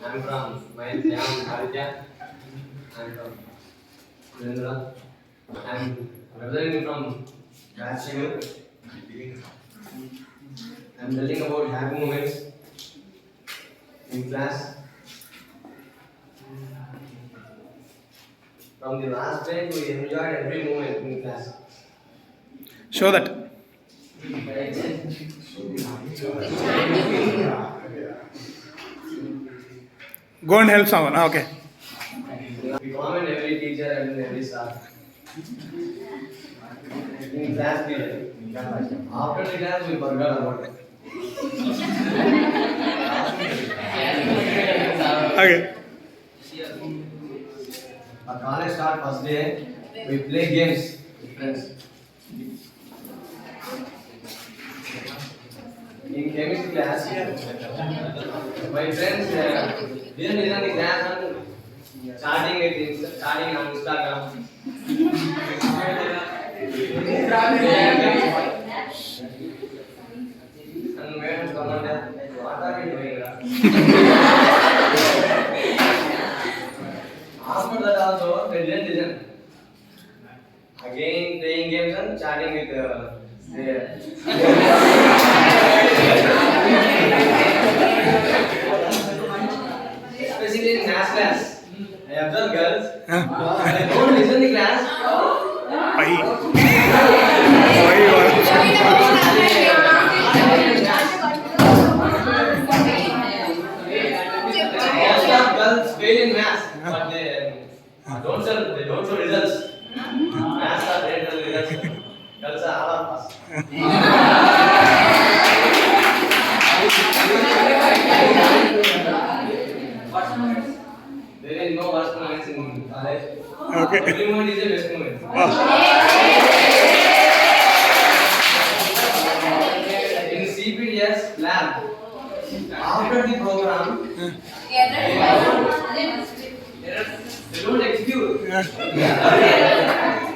I'm from my name Aditya. I'm from Virendra. I'm representing from Batch-2. I'm telling about happy moments in class. From the last day, we enjoyed every moment in class. Show that. Go and help someone. Okay. We comment every teacher and every staff. In class period. After the class, we forgot about it. Okay. Our college start first day, we play games with friends. In chemistry class, my friends didn't listen the class and chatting on Instagram. And madam commented, what are you doing? After that also, they didn't listen. Again playing games and chatting with their especially in math class. I observe girls. They don't listen to class. Most of girls fail in math, but they don't show results. Maths are great results. Girls are all of us. There is no worst moments in college. Okay. Every moment is a best moment. In CPDS lab, after the program, they don't execute.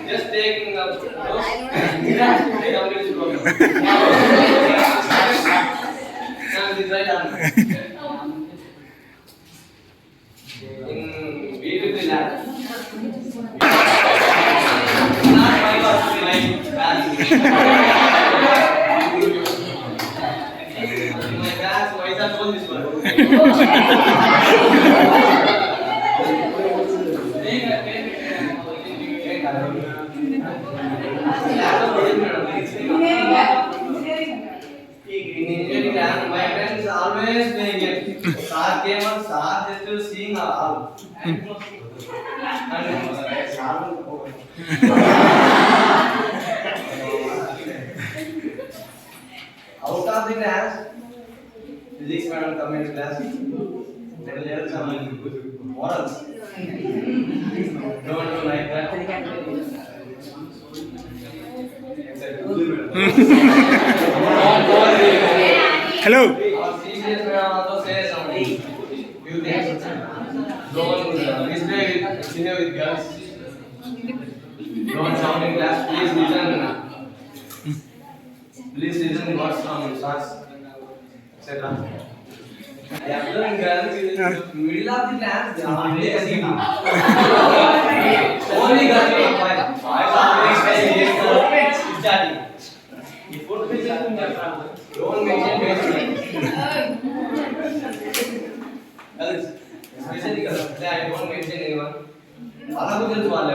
Just taking the notes and they complete the program. Now this is right answer. In B2B lab, not my class, like maths. In my class, why is that all this one? In engineering lab, my friends always playing it. Sir came and sir just to seeing all. Out of the class, physics madam come in class. They will learn some morals. Don't do like that. Hello. Our CCS madam also says something. Few things. Don't misbehave with girls. Don't shout in class. Please listen. Please listen the words from stars, etc. After girls, in the middle of the class, they are always singing. Only girls will fight. Boys always say chatting. Don't mention face. Alex, especially girls, I don't mention anyone. All of them are